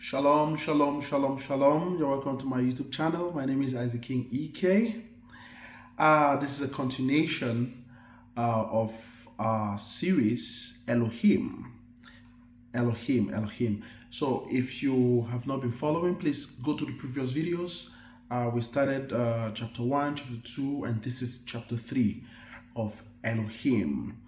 Shalom, shalom, shalom, shalom. You're welcome to my YouTube channel. My name is Isaac King EK. This is a continuation of our series Elohim. Elohim. So if you have not been following, please go to the previous videos. We started chapter 1, chapter 2, and this is chapter 3 of Elohim.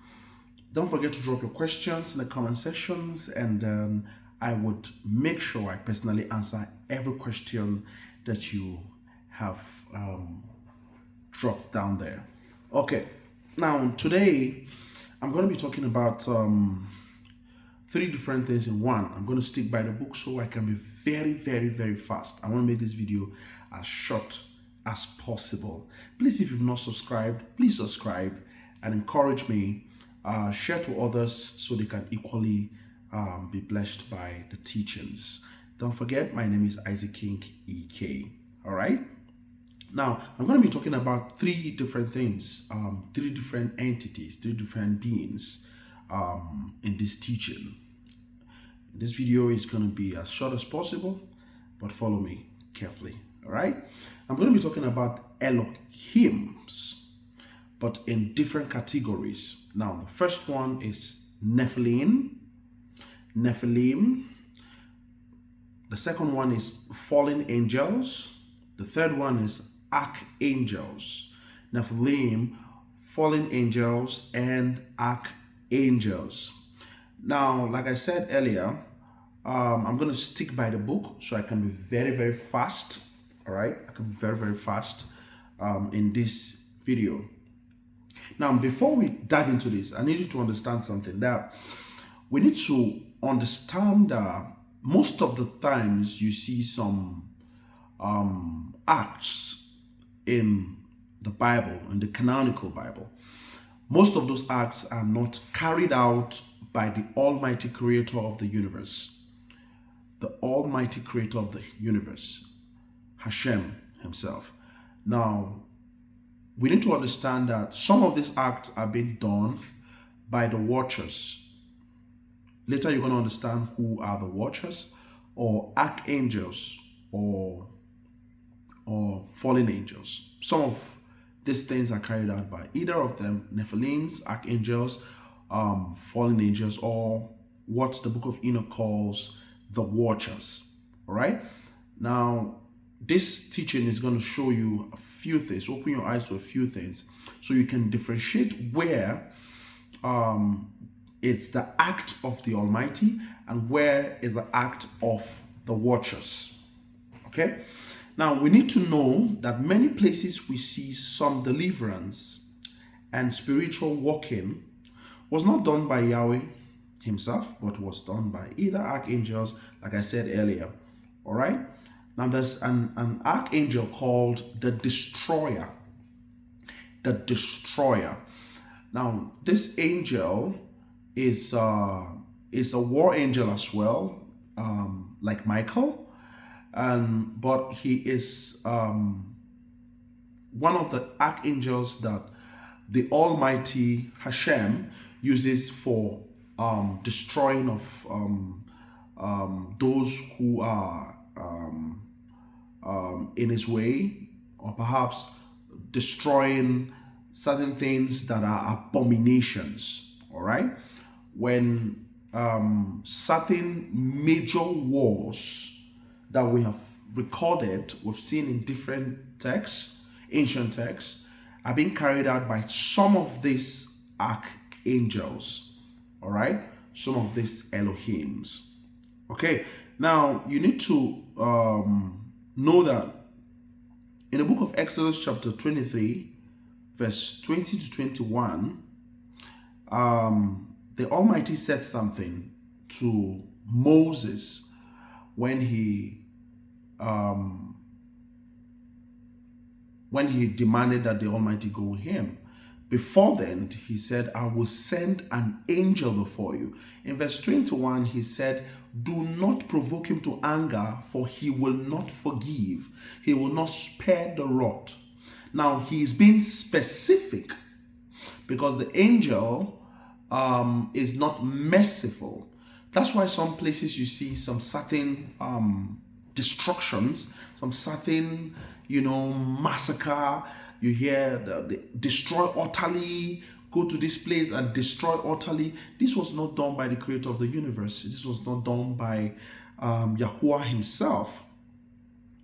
Don't forget to drop your questions in the comment sections, and I would make sure I personally answer every question that you have dropped down there. Okay, now today I'm going to be talking about three different things in one. I'm going to stick by the book so I can be very fast. I want to make this video as short as possible. Please, if you've not subscribed, please subscribe and encourage me. Share to others so they can equally be blessed by the teachings. Don't forget, my name is Isaac King EK. All right. Now, I'm going to be talking about three different things, three different entities, three different beings in this teaching. This video is going to be as short as possible, but follow me carefully. All right. I'm going to be talking about Elohims, but in different categories. Now, the first one is Nephilim. The second one is fallen angels. The third one is archangels. Nephilim, fallen angels, and archangels. Now, like I said earlier, I'm going to stick by the book so I can be very fast. All right, I can be very fast in this video. Now, before we dive into this, I need you to understand something, that we need to understand that most of the times you see some acts in the Bible, in the canonical Bible. Most of those acts are not carried out by the Almighty Creator of the universe. The Almighty Creator of the universe, Hashem himself. Now, we need to understand that some of these acts are being done by the watchers. Later, you're going to understand who are the watchers, or archangels, or fallen angels. Some of these things are carried out by either of them, Nephilims, archangels, fallen angels, or what the book of Enoch calls the watchers. All right? Now, this teaching is going to show you a few things, open your eyes to a few things, so you can differentiate where it's the act of the Almighty and where is the act of the watchers. Okay? Now, we need to know that many places we see some deliverance and spiritual walking was not done by Yahweh himself, but was done by either archangels, like I said earlier. All right? Now, there's an archangel called the Destroyer. The Destroyer. Now, this angel is a war angel as well, like Michael, but he is one of the archangels that the Almighty Hashem uses for destroying of those who are in his way, or perhaps destroying certain things that are abominations. All right, when certain major wars that we have recorded, we've seen in different texts, ancient texts, are being carried out by some of these archangels. All right, some of these Elohims. Okay, now you need to know that in the book of Exodus chapter 23 verse 20 to 21, the Almighty said something to Moses when he demanded that the Almighty go with him. Before then, he said, I will send an angel before you. In verse 21, he said, do not provoke him to anger, for he will not forgive. He will not spare the rod. Now, he is being specific because the angel is not merciful. That's why some places you see some certain destructions, some certain, massacre. You hear the destroy utterly, go to this place and destroy utterly. This was not done by the creator of the universe. This was not done by Yahuwah himself,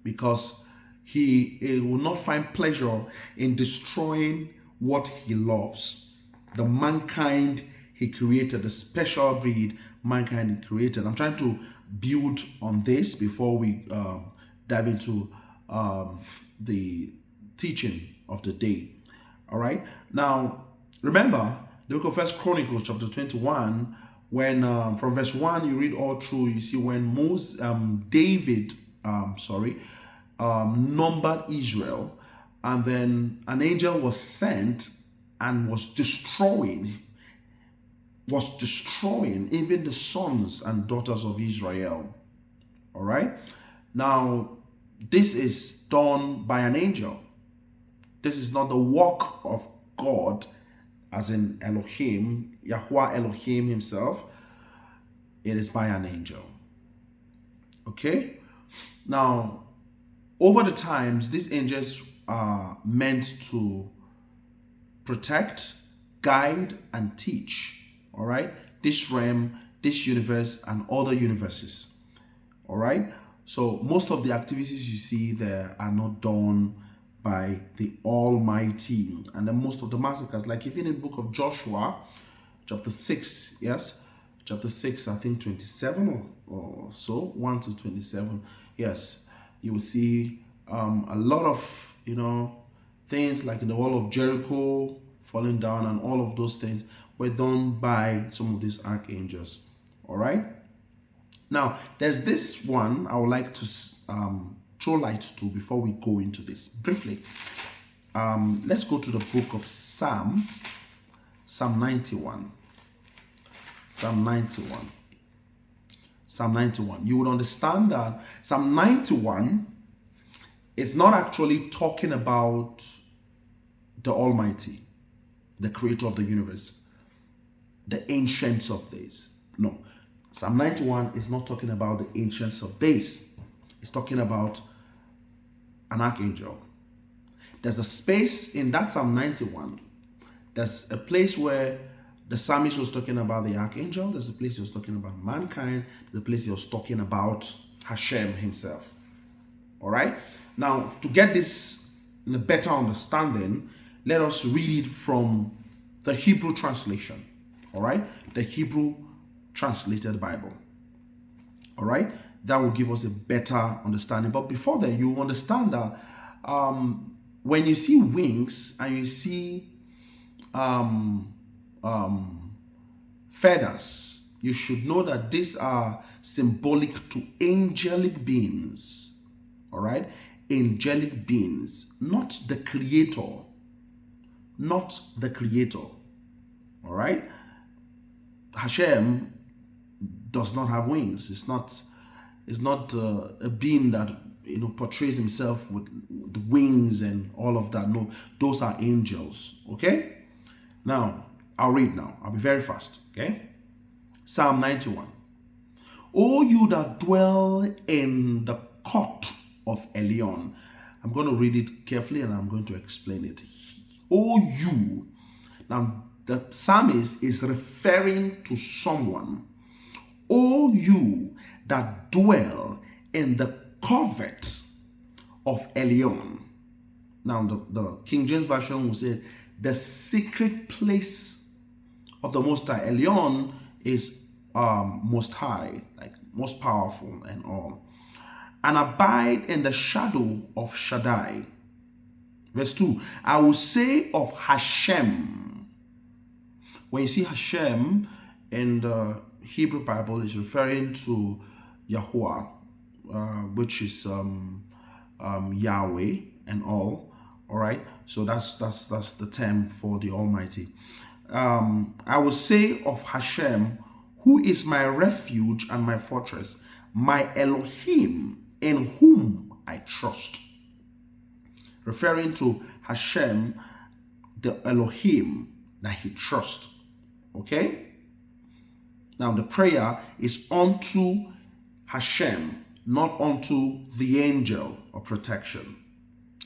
because he will not find pleasure in destroying what he loves. The mankind he created, the special breed mankind he created. I'm trying to build on this before we dive into the teaching of the day. All right. Now, remember the book of First Chronicles, chapter 21, when from verse 1 you read all through, you see when David numbered Israel, and then an angel was sent and was destroying even the sons and daughters of Israel. All right. Now, this is done by an angel. This is not the work of God, as in Elohim, Yahuwah Elohim himself. It is by an angel. Okay. Now, over the times, these angels are meant to protect, guide, and teach. All right, this realm, this universe, and other universes. All right, so most of the activities you see there are not done by the Almighty, and then most of the massacres, like even in the book of Joshua, chapter 6, yes, chapter 6, I think 27 or so, 1 to 27, yes, you will see a lot of things like in the wall of Jericho falling down, and all of those things were done by some of these archangels. All right. Now, there's this one I would like to throw light to before we go into this briefly. Let's go to the book of Psalm 91. Psalm 91. You would understand that Psalm 91 is not actually talking about the Almighty, the creator of the universe, the ancients of days. No, Psalm 91 is not talking about the ancients of days. It's talking about an archangel. There's a space in that Psalm 91. There's a place where the psalmist was talking about the archangel. There's a place he was talking about mankind. There's a place he was talking about Hashem himself. All right. Now, to get this in a better understanding, let us read from the Hebrew translation. All right. The Hebrew translated Bible. All right. That will give us a better understanding. But before that, you understand that when you see wings and you see feathers, you should know that these are symbolic to angelic beings. All right. Angelic beings, not the creator. Not the creator. All right. Hashem does not have wings. It's not a being that portrays himself with the wings and all of that. No, those are angels. Okay. Now I'll read now. I'll be very fast. Okay. Psalm 91. O you that dwell in the court of Elion. I'm going to read it carefully and I'm going to explain it. O you. Now the psalmist is referring to someone. O you that dwell in the covert of Elion. Now the King James Version will say the secret place of the Most High. Elion is most high, like most powerful and all. And abide in the shadow of Shaddai. Verse 2. I will say of Hashem. When you see Hashem in the Hebrew Bible, is referring to Yahuwah, which is Yahweh and all. All right. So that's the term for the Almighty. I will say of Hashem, who is my refuge and my fortress, my Elohim, in whom I trust. Referring to Hashem, the Elohim that he trusts. Okay? Now the prayer is unto Hashem, not unto the angel of protection.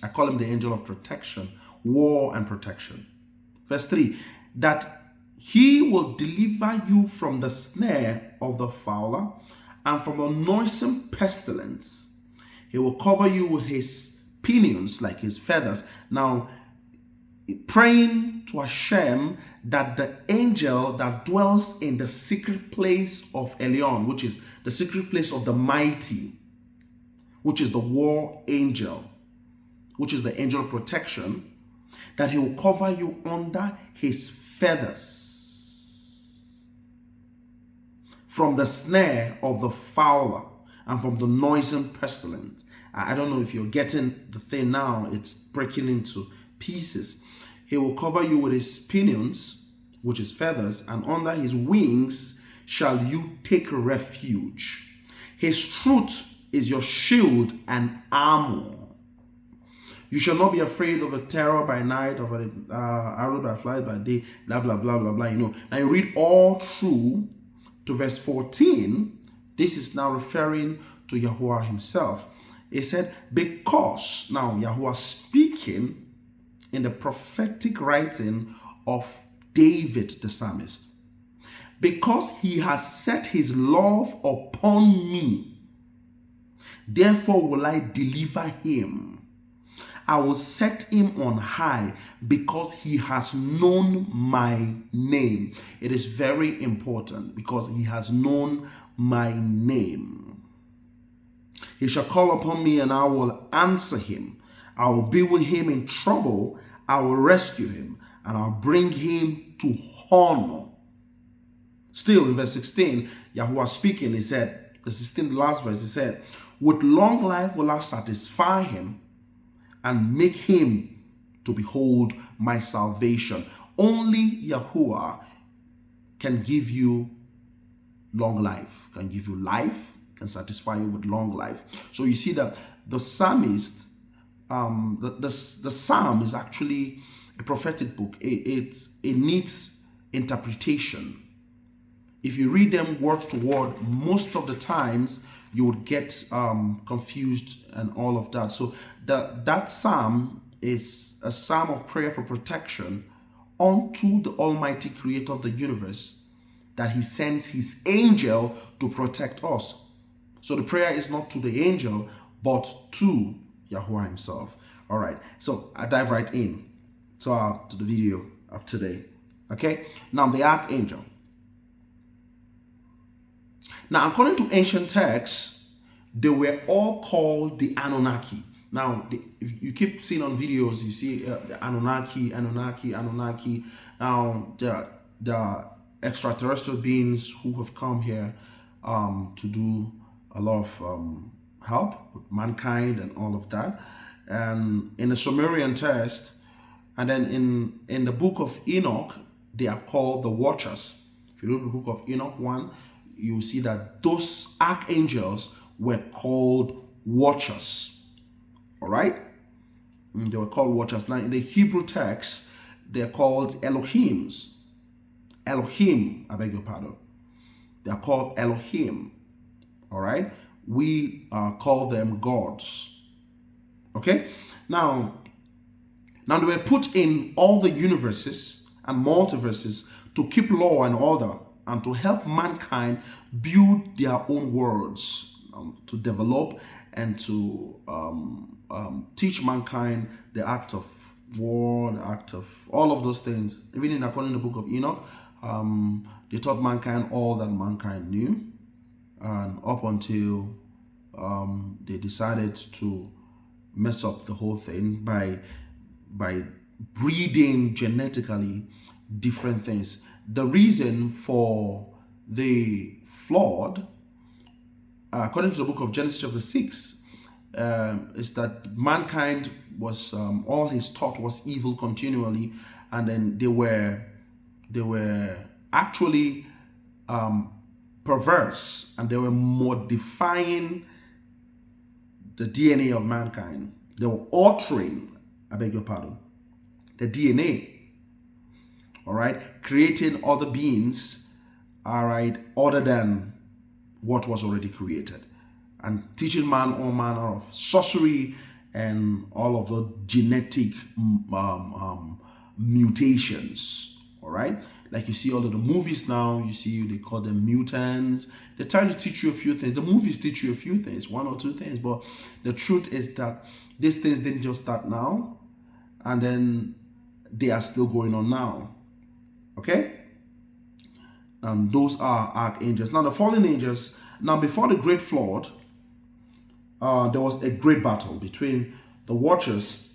I call him the angel of protection, war and protection. Verse 3, that he will deliver you from the snare of the fowler and from a noisome pestilence. He will cover you with his pinions, like his feathers. Now, praying to Hashem that the angel that dwells in the secret place of Elion, which is the secret place of the mighty, which is the war angel, which is the angel of protection, that he will cover you under his feathers from the snare of the fowler and from the noisome pestilence. I don't know if you're getting the thing now. It's breaking into pieces. He will cover you with his pinions, which is feathers, and under his wings shall you take refuge. His truth is your shield and armor. You shall not be afraid of a terror by night, of an arrow that flies by day, blah, blah, blah, blah, blah. Now you read all through to verse 14. This is now referring to Yahuwah himself. He said, because, now Yahuwah speaking in the prophetic writing of David the psalmist, because he has set his love upon me, therefore will I deliver him. I will set him on high because he has known my name. It is very important, because he has known my name. He shall call upon me and I will answer him. I will be with him in trouble. I will rescue him and I'll bring him to honor. Still in verse 16, Yahuwah speaking, he said, the 16th last verse, he said, with long life will I satisfy him and make him to behold my salvation. Only Yahuwah can give you long life, can give you life, can satisfy you with long life. So you see that the psalmist, the psalm is actually a prophetic book. It needs interpretation. If you read them word to word, most of the times you would get confused and all of that. So that psalm is a psalm of prayer for protection unto the Almighty Creator of the universe, that he sends his angel to protect us. So the prayer is not to the angel, but to Yahuwah himself. All right, so I dive right in to the video of today. Okay, now the archangel. Now, according to ancient texts, they were all called the Anunnaki. Now, if you keep seeing on videos, you see the Anunnaki. Now, the extraterrestrial beings who have come here to do a lot of help with mankind and all of that. And in the Sumerian text, and then in the book of Enoch, they are called the Watchers. If you look at the book of Enoch 1, you see that those archangels were called Watchers. All right? They were called Watchers. Now, in the Hebrew text, they're called Elohims. Elohim, I beg your pardon. They're called Elohim. All right? We call them gods. Okay? Now they were put in all the universes and multiverses to keep law and order and to help mankind build their own worlds, to develop and to teach mankind the act of war, the act of all of those things. Even according to the book of Enoch, they taught mankind all that mankind knew, and up until they decided to mess up the whole thing by breeding genetically different things. The reason for the flood, according to the book of Genesis chapter 6, is that mankind was all his thought was evil continually, and then they were actually perverse, and they were modifying the DNA of mankind. They were altering, I beg your pardon, the DNA. All right, creating other beings all right, other than what was already created, and teaching man all manner of sorcery and all of the genetic mutations. All right, like you see all of the movies now, you see they call them mutants. They try to teach you a few things. The movies teach you a few things, one or two things, but the truth is that these things didn't just start now, and then they are still going on now. Okay, and those are archangels. Now the fallen angels. Now before the great flood, there was a great battle between the watchers.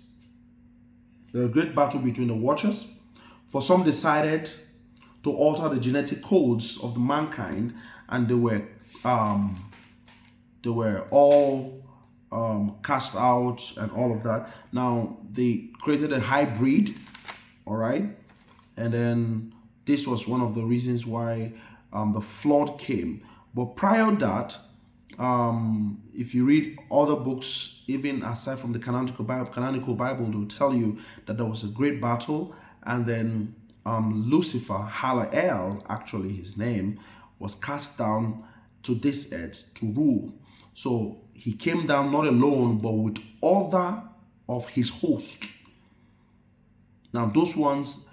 The great battle between the watchers. For some decided to alter the genetic codes of the mankind, and they were all cast out and all of that. Now they created a hybrid, all right, and then this was one of the reasons why the flood came. But prior to that, if you read other books, even aside from the canonical Bible, they'll tell you that there was a great battle, and then Lucifer, Halael, actually his name, was cast down to this earth to rule. So he came down not alone, but with other of his host. Now those ones,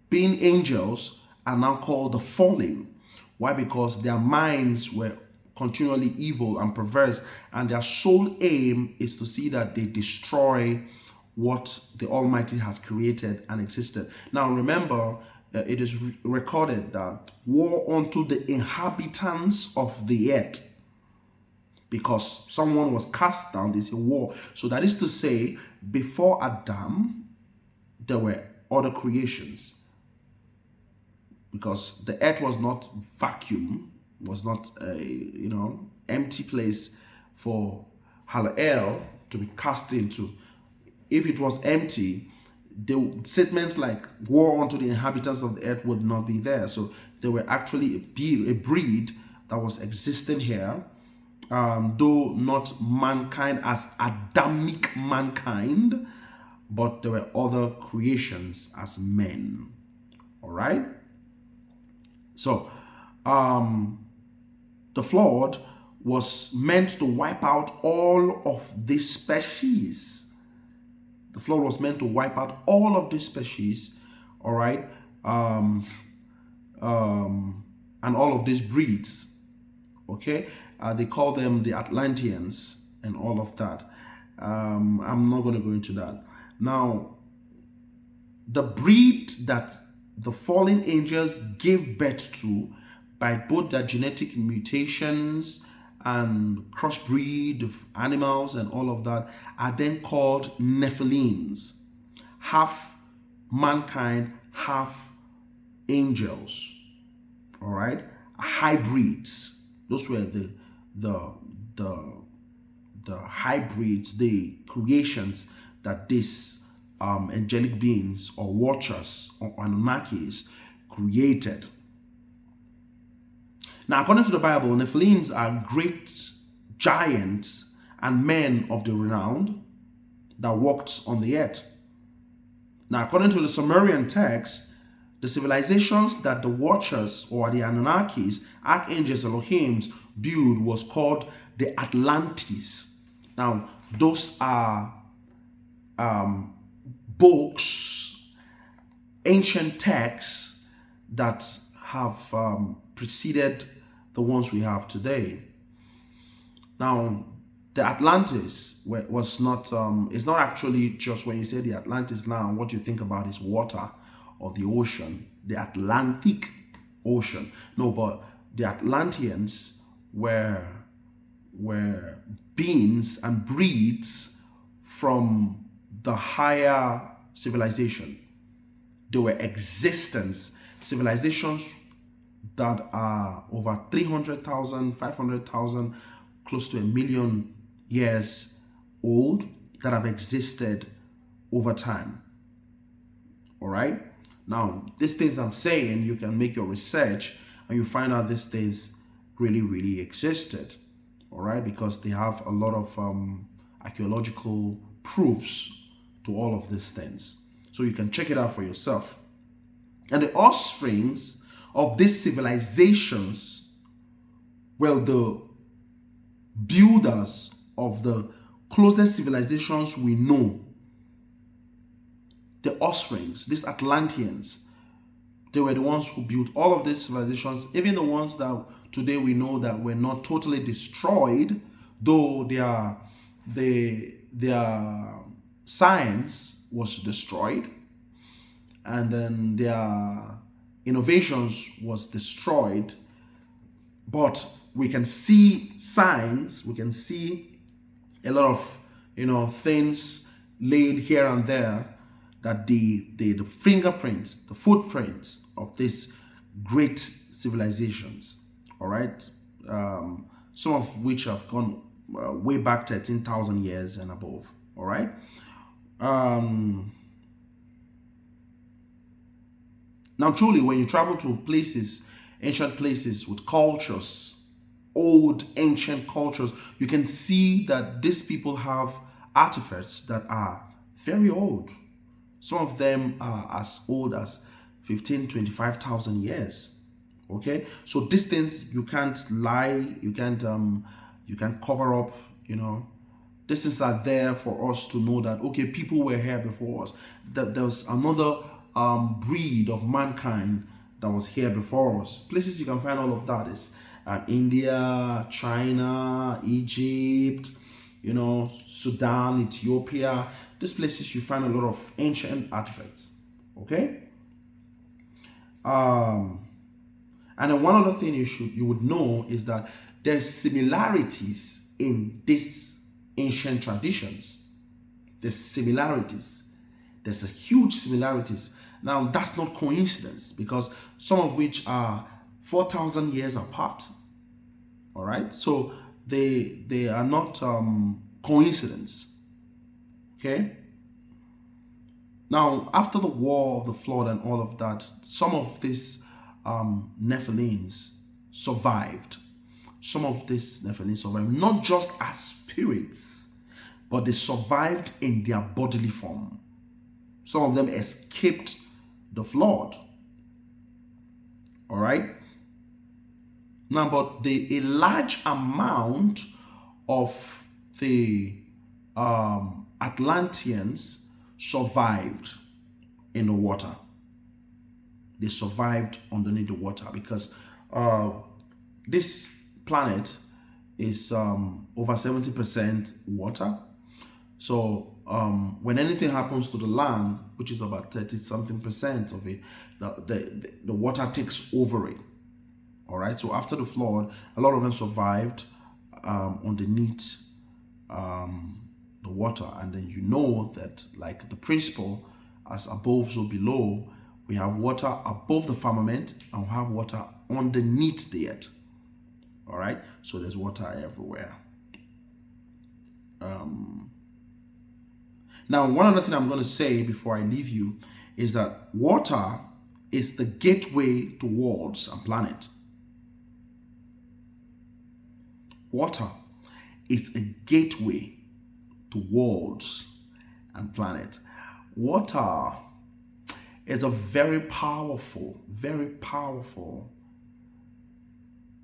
being angels, are now called the fallen. Why? Because their minds were continually evil and perverse, and their sole aim is to see that they destroy what the Almighty has created and existed. Now remember, it is recorded that woe unto the inhabitants of the earth, because someone was cast down. They say war. So that is to say, before Adam, there were other creations, because the earth was not vacuum, was not a empty place for Halael to be cast into. If it was empty, the statements like war unto the inhabitants of the earth would not be there. So there were actually a breed that was existing here, though not mankind as Adamic mankind, but there were other creations as men. All right. So the flood was meant to wipe out all of these species. The flood was meant to wipe out all of these species, all right, and all of these breeds, okay? They call them the Atlanteans and all of that. I'm not going to go into that. Now, the breed that the fallen angels gave birth to by both their genetic mutations and crossbreed of animals and all of that are then called Nephilims, half mankind, half angels. All right, hybrids. Those were the hybrids, the creations that these angelic beings or watchers or Anunnakis created. Now, according to the Bible, Nephilims are great giants and men of the renown that walked on the earth. Now, according to the Sumerian text, the civilizations that the watchers or the Anunnakis, archangels, Elohims, built was called the Atlantis. Now, those are books, ancient texts that have preceded the ones we have today. Now, the Atlantis was not, it's not actually just when you say the Atlantis now, what you think about is water or the ocean, the Atlantic Ocean. No, but the Atlanteans were beings and breeds from the higher civilization. They were existence, civilizations that are over 300,000, 500,000, close to 1 million years old, that have existed over time. All right. Now, these things I'm saying, you can make your research and you find out these things really existed. All right, because they have a lot of archaeological proofs to all of these things. So you can check it out for yourself. And the offsprings of these civilizations were the builders of the closest civilizations we know. The offsprings, these Atlanteans, they were the ones who built all of these civilizations, even the ones that today we know that were not totally destroyed, though their science was destroyed, and then their innovations was destroyed. But we can see signs, we can see a lot of things laid here and there, that the fingerprints, the footprints of these great civilizations, all right, some of which have gone way back 13,000 years and above, all right. Now, truly, when you travel to places, ancient places with cultures, old ancient cultures, you can see that these people have artifacts that are very old. Some of them are as old as 25,000 years. Okay, so these things you can't lie, you can't cover up. These things are there for us to know that, okay, people were here before us. That there was another breed of mankind that was here before us. Places you can find all of that is India, China, Egypt, Sudan, Ethiopia. These places you find a lot of ancient artifacts. Okay. And then one other thing you would know is that there's similarities in these ancient traditions. There's similarities. There's a huge similarities. Now that's not coincidence, because some of which are 4,000 years apart. All right, so they are not coincidence. Okay. Now, after the war of the flood and all of that, some of these Nephilims survived. Some of these Nephilims survived, not just as spirits, but they survived in their bodily form. Some of them escaped the flood. All right. Now, but a large amount of the Atlanteans survived in the water. They survived underneath the water because this planet is over 70% water. So when anything happens to the land, which is about 30-something% of it, the water takes over it. All right. So after the flood, a lot of them survived underneath the water, and then that, like the principle, as above so below, we have water above the firmament and we have water underneath the earth. All right, so there's water everywhere. Now, one other thing I'm going to say before I leave you is that water is the gateway to worlds and planet. Water is a gateway to worlds and planet. Water is a very powerful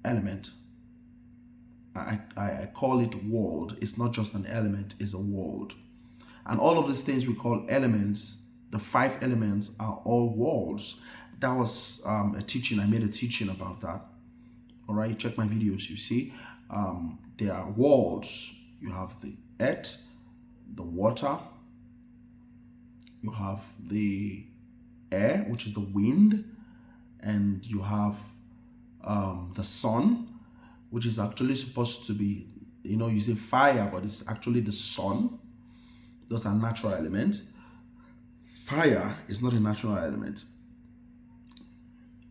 element. I call it world. It's not just an element, it's a world. And all of these things we call elements, the 5 elements, are all worlds. That was a teaching. I made a teaching about that. All right, check my videos, you see. There are worlds. You have the earth, the water, you have the air, which is the wind, and you have the sun, which is actually supposed to be, you say fire, but it's actually the sun. Those are natural elements. Fire is not a natural element.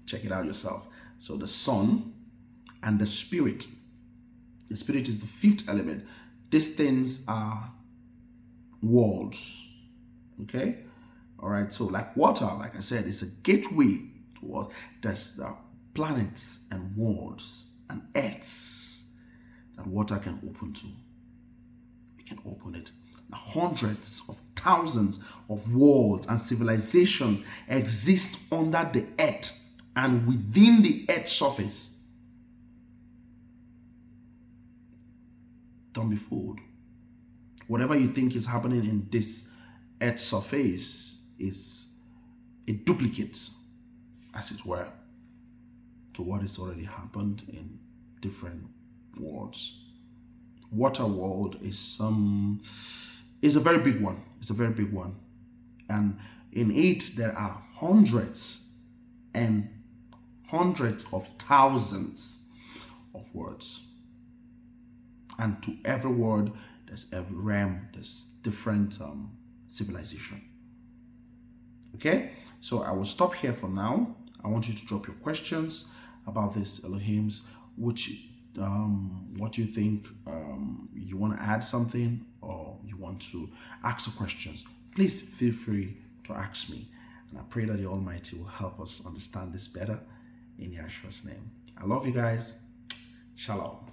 Check it out yourself. So the sun and the spirit. The spirit is the 5th element. These things are worlds. Okay? All right. So like water, like I said, is a gateway to what? There's the planets and worlds and earths that water can open to. It can open it. Now, hundreds of thousands of worlds and civilization exist under the earth and within the earth's surface. Don't be fooled. Whatever you think is happening in this earth's surface is a duplicate, as it were, to what has already happened in different worlds. Water world is a very big one. It's a very big one. And in it there are hundreds and hundreds of thousands of words. And to every word, there's every realm, there's different civilization. Okay, so I will stop here for now. I want you to drop your questions about this Elohims, which what do you think? You want to add something, or you want to ask some questions? Please feel free to ask me, and I pray that the Almighty will help us understand this better in Yeshua's name. I love you guys. Shalom.